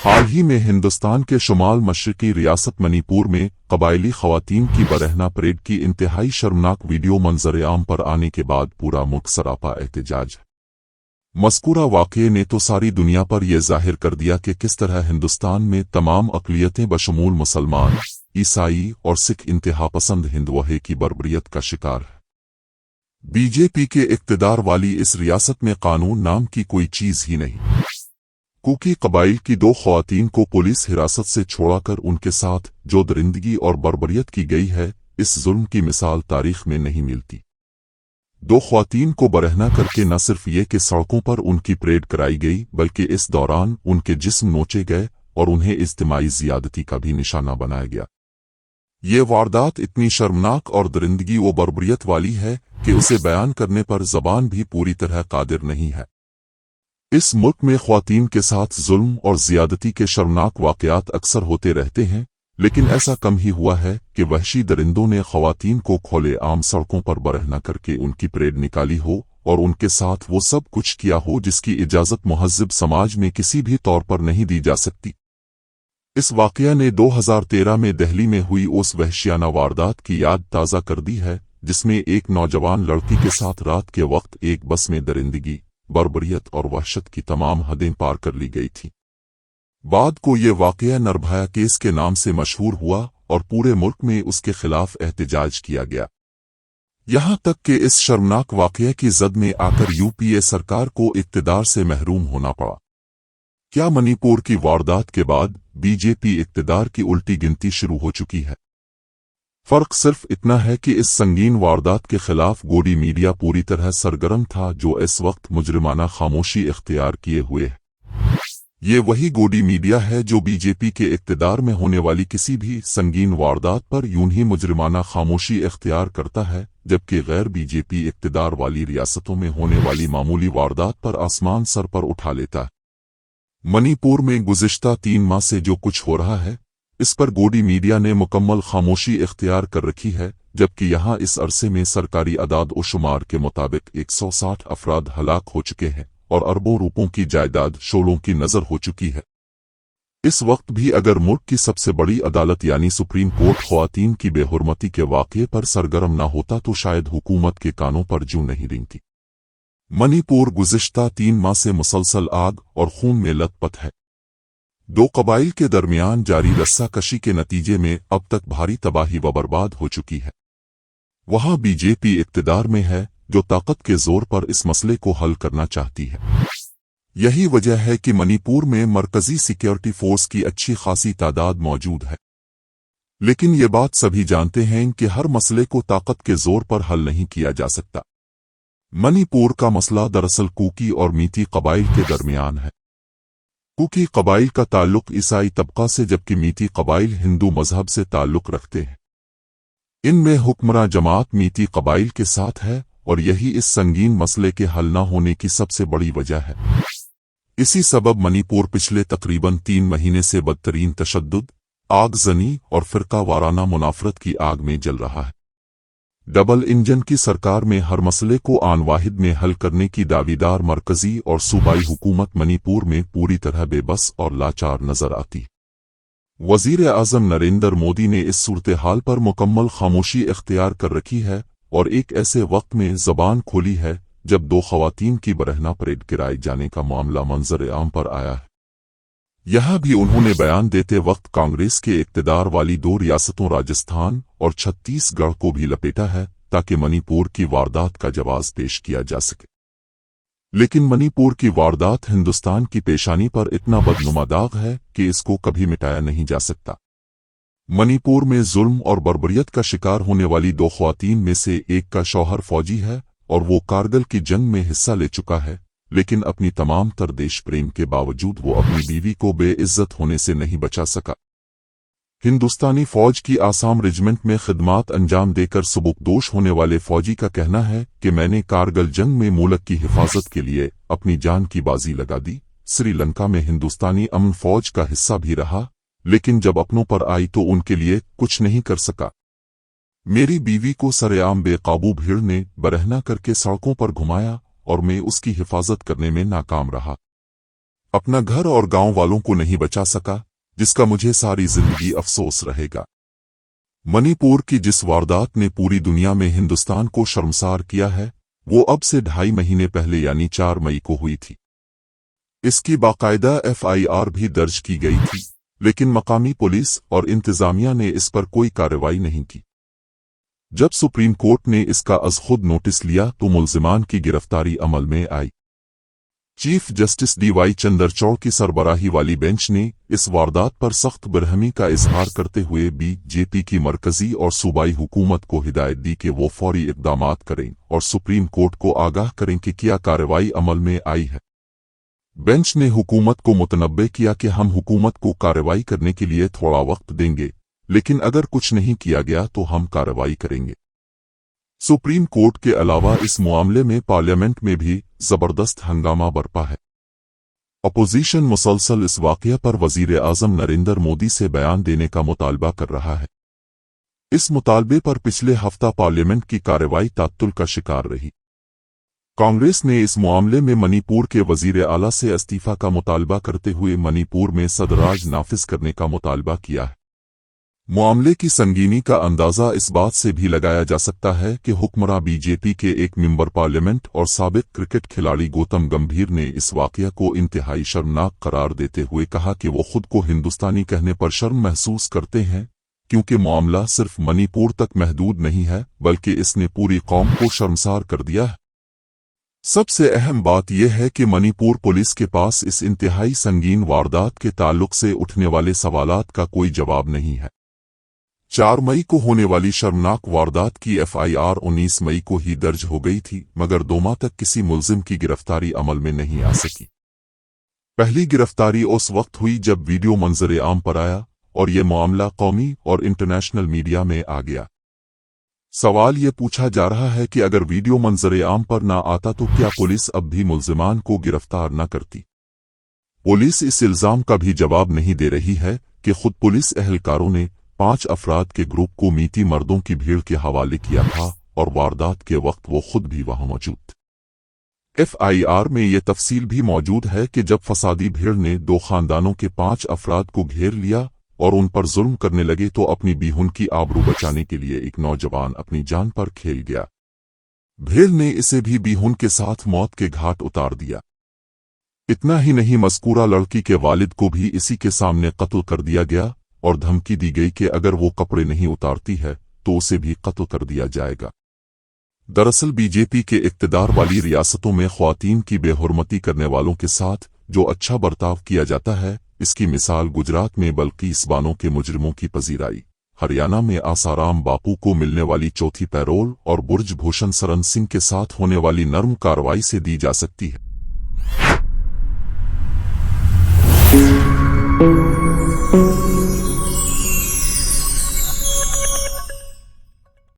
हाल ही में हिंदुस्तान के शुमाल मशरकी रियासत मणिपुर में कबायली खवातीन की बरहना परेड की इंतहाई शर्मनाक वीडियो मंजर-ए-आम पर आने के बाद पूरा मुल्क सरापा एहतजाज है। मज़कूरा वाक़ये ने तो सारी दुनिया पर यह जाहिर कर दिया कि किस तरह हिंदुस्तान में तमाम अक़लियतें बशमूल मुसलमान, ईसाई और सिख इंतहापसंद हिंदुओं की बर्बरियत का शिकार है। बीजेपी के इक़्तिदार वाली इस रियासत में कानून नाम की कोई चीज़ ही नहीं। कुकी कबाइल की 2 ख़वातीन को पुलिस हिरासत से छोड़ाकर उनके साथ जो दरिंदगी और बर्बरियत की गई है, इस जुल्म की मिसाल तारीख में नहीं मिलती। 2 ख़वातीन को बरहना करके न सिर्फ ये कि सड़कों पर उनकी परेड कराई गई, बल्कि इस दौरान उनके जिस्म नोचे गए और उन्हें इज्तिमाई ज़ियादती का भी निशाना बनाया गया। ये वारदात इतनी शर्मनाक और दरिंदगी व बर्बरियत वाली है कि उसे बयान करने पर ज़बान भी पूरी तरह कादिर नहीं है। इस मुल्क में ख़वातीन के साथ जुल्म और ज़ियादती के शर्मनाक वाक़यात अक्सर होते रहते हैं, लेकिन ऐसा कम ही हुआ है कि वहशी दरिंदों ने ख़वातीन को खुले आम सड़कों पर बरहना करके उनकी परेड निकाली हो और उनके साथ वो सब कुछ किया हो जिसकी इजाज़त मुहज़्ज़ब समाज में किसी भी तौर पर नहीं दी जा सकती। इस वाक़या ने 2013 में दिल्ली में हुई उस वहशियाना वारदात की याद ताज़ा कर दी है, जिसमें एक नौजवान लड़की के साथ रात के वक्त एक बस में दरिंदगी, बर्बरियत और वहशत की तमाम हदें पार कर ली गई थी। बाद को ये वाक़या निर्भया केस के नाम से मशहूर हुआ और पूरे मुल्क में उसके खिलाफ एहतजाज किया गया। यहाँ तक कि इस शर्मनाक वाक़ये की जद में आकर यूपीए सरकार को इक़्तिदार से महरूम होना पड़ा। क्या मणिपुर की वारदात के बाद बीजेपी इक़्तिदार की उल्टी गिनती शुरू हो चुकी है? फर्क सिर्फ इतना है कि इस संगीन वारदात के खिलाफ गोडी मीडिया पूरी तरह सरगर्म था, जो इस वक्त मुजरिमाना खामोशी इख्तियार किए हुए है। ये वही गोडी मीडिया है जो बीजेपी के इक़्तिदार में होने वाली किसी भी संगीन वारदात पर यूं ही मुजरिमाना खामोशी इख्तियार करता है, जबकि गैर बीजेपी इक़्तिदार वाली रियासतों में होने वाली मामूली वारदात पर आसमान सर पर उठा लेता है। मणिपुर में गुज़िश्ता 3 माह से जो कुछ हो रहा है, इस पर गोडी मीडिया ने मुकम्मल खामोशी इख्तियार कर रखी है, जबकि यहाँ इस अरसे में सरकारी अदाद व शुमार के मुताबिक 160 अफराद हलाक हो चुके हैं और अरबों रुपयों की जायदाद शोलों की नज़र हो चुकी है। इस वक्त भी अगर मुल्क की सबसे बड़ी अदालत यानी सुप्रीम कोर्ट ख़वातीन की बेहुरमती के वाक़ये पर सरगर्म न होता तो शायद हुकूमत के कानों पर जूं नहीं रेंगती। मणिपुर गुज़िश्ता 3 माह से मुसलसल आग और खून में लथपथ है। 2 कबाइल के दरमियान जारी रस्साकशी के नतीजे में अब तक भारी तबाही व बर्बाद हो चुकी है। वहां बीजेपी इक़्तिदार में है, जो ताकत के जोर पर इस मसले को हल करना चाहती है। यही वजह है कि मणिपुर में मरकजी सिक्योरिटी फोर्स की अच्छी खासी तादाद मौजूद है। लेकिन ये बात सभी जानते हैं कि हर मसले को ताकत के जोर पर हल नहीं किया जा सकता। मणिपुर का मसला दरअसल कुकी और मीती कबाइल के दरमियान है। कुकी कबाइल का ताल्लुक ईसाई तबका से, जबकि मीती कबाइल हिंदू मजहब से ताल्लुक रखते हैं। इनमें हुक्मरां जमात मीती कबाइल के साथ है और यही इस संगीन मसले के हल न होने की सबसे बड़ी वजह है। इसी सबब मणिपुर पिछले तकरीबन 3 महीने से बदतरीन तशद्दुद, आगजनी और फ़िरका वाराना मुनाफरत की आग में जल रहा है। डबल इंजन की सरकार में हर मसले को आन वाहिद में हल करने की दावीदार मरकजी और सूबाई हुकूमत मणिपुर में पूरी तरह बेबस और लाचार नजर आती। वज़ीर आज़म नरेंद्र मोदी ने इस सूरत हाल पर मुकम्मल खामोशी इख्तियार कर रखी है और एक ऐसे वक्त में ज़बान खोली है जब 2 ख़वातीन की बरहना परेड गिराए जाने का मामला मंजर-ए-आम पर आया है। यह भी उन्होंने बयान देते वक्त कांग्रेस के इक़्तिदार वाली 2 रियासतों राजस्थान और छत्तीसगढ़ को भी लपेटा है, ताकि मणिपुर की वारदात का जवाब पेश किया जा सके। लेकिन मणिपुर की वारदात हिंदुस्तान की पेशानी पर इतना बदनुमा दाग है कि इसको कभी मिटाया नहीं जा सकता। मणिपुर में जुल्म और बर्बरियत का शिकार होने वाली 2 ख़वातीन में से एक का शौहर फौजी है और वो कारगिल की जंग में हिस्सा ले चुका है, लेकिन अपनी तमाम तर देश प्रेम के बावजूद वो अपनी बीवी को बेइज्जत होने से नहीं बचा सका। हिंदुस्तानी फौज की आसाम रेजिमेंट में खिदमात अंजाम देकर सबुकदोश होने वाले फौजी का कहना है कि मैंने कारगिल जंग में मुल्क की हिफाजत के लिए अपनी जान की बाजी लगा दी। श्रीलंका में हिंदुस्तानी अमन फौज का हिस्सा भी रहा, लेकिन जब अपनों पर आई तो उनके लिए कुछ नहीं कर सका। मेरी बीवी को सरेआम बेकाबू भीड़ ने बरहना करके सड़कों पर घुमाया और मैं उसकी हिफाजत करने में नाकाम रहा। अपना घर और गांव वालों को नहीं बचा सका, जिसका मुझे सारी जिंदगी अफसोस रहेगा। मणिपुर की जिस वारदात ने पूरी दुनिया में हिंदुस्तान को शर्मसार किया है, वो अब से 2.5 महीने पहले यानी 4 मई को हुई थी। इसकी बाकायदा FIR भी दर्ज की गई थी, लेकिन मकामी पुलिस और इंतजामिया ने इस पर कोई कार्रवाई नहीं की। जब सुप्रीम कोर्ट ने इसका अज़ खुद नोटिस लिया तो मुल्जिमान की गिरफ्तारी अमल में आई। चीफ जस्टिस DY चंद्रचूड़ की सरबराही वाली बेंच ने इस वारदात पर सख्त बरहमी का इजहार करते हुए BJP की मरकजी और सूबाई हुकूमत को हिदायत दी कि वो फौरी इक़दामात करें और सुप्रीम कोर्ट को आगाह करें कि क्या कार्रवाई अमल में आई है। बेंच ने हुकूमत को मुतनब्बे किया कि हम हुकूमत को कार्रवाई करने के लिए थोड़ा वक्त देंगे, लेकिन अगर कुछ नहीं किया गया तो हम कार्रवाई करेंगे। सुप्रीम कोर्ट के अलावा इस मामले में पार्लियामेंट में भी जबरदस्त हंगामा बरपा है। अपोजिशन मुसलसल इस वाक़या पर वज़ीर आज़म नरेंद्र मोदी से बयान देने का मुतालबा कर रहा है। इस मुतालबे पर पिछले हफ्ता पार्लियामेंट की कार्रवाई तात्तुल का शिकार रही। कांग्रेस ने इस मामले में मणिपुर के वज़ीर आला से इस्तीफा का मुतालबा करते हुए मणिपुर में सदराज नाफिज करने का मुतालबा किया है। मामले की संगीनी का अंदाज़ा इस बात से भी लगाया जा सकता है कि हुक्मरां BJP के एक मेंबर पार्लियामेंट और साबिक क्रिकेट खिलाड़ी गौतम गंभीर ने इस वाक़या को इंतहाई शर्मनाक करार देते हुए कहा कि वो खुद को हिंदुस्तानी कहने पर शर्म महसूस करते हैं, क्योंकि मामला सिर्फ मणिपुर तक महदूद नहीं है बल्कि इसने पूरी कौम को शर्मसार कर दिया है। सबसे अहम बात यह है कि मणिपुर पुलिस के पास इस इंतहाई संगीन वारदात के ताल्लुक से उठने वाले सवालात का कोई जवाब नहीं है। 4 मई को होने वाली शर्मनाक वारदात की FIR 19 मई को ही दर्ज हो गई थी, मगर 2 माह तक किसी मुल्जिम की गिरफ्तारी अमल में नहीं आ सकी। पहली गिरफ्तारी उस वक्त हुई जब वीडियो मंजर आम पर आया और ये मामला कौमी और इंटरनेशनल मीडिया में आ गया। सवाल ये पूछा जा रहा है कि अगर वीडियो मंजर आम पर ना आता तो क्या पुलिस अब भी मुल्जिमान को गिरफ्तार न करती। पुलिस इस इल्जाम का भी जवाब नहीं दे रही है कि खुद पुलिस एहलकारों ने 5 अफराद के ग्रुप को मीती मर्दों की भीड़ के हवाले किया था और वारदात के वक्त वो खुद भी वहां मौजूद थे। FIR में ये तफसील भी मौजूद है कि जब फसादी भीड़ ने 2 खानदानों के 5 अफराद को घेर लिया और उन पर जुल्म करने लगे तो अपनी बीहुन की आबरू बचाने के लिए एक नौजवान अपनी जान पर खेल गया। भीड़ ने इसे भी बीहुन के साथ मौत के घाट उतार दिया। इतना ही नहीं, मज़कूरा लड़की के वालिद को भी इसी के सामने कत्ल कर दिया गया और धमकी दी गई कि अगर वो कपड़े नहीं उतारती है तो उसे भी कत्ल कर दिया जाएगा। दरअसल BJP के इक़्तिदार वाली रियासतों में ख्वातीन की बेहुरमती करने वालों के साथ जो अच्छा बर्ताव किया जाता है, इसकी मिसाल गुजरात में बल्कीस बानो के मुजरिमों की पजीराई, हरियाणा में आसाराम बापू को मिलने वाली चौथी पैरोल और बुर्ज भूषण सरन सिंह के साथ होने वाली नर्म कार्रवाई से दी जा सकती है।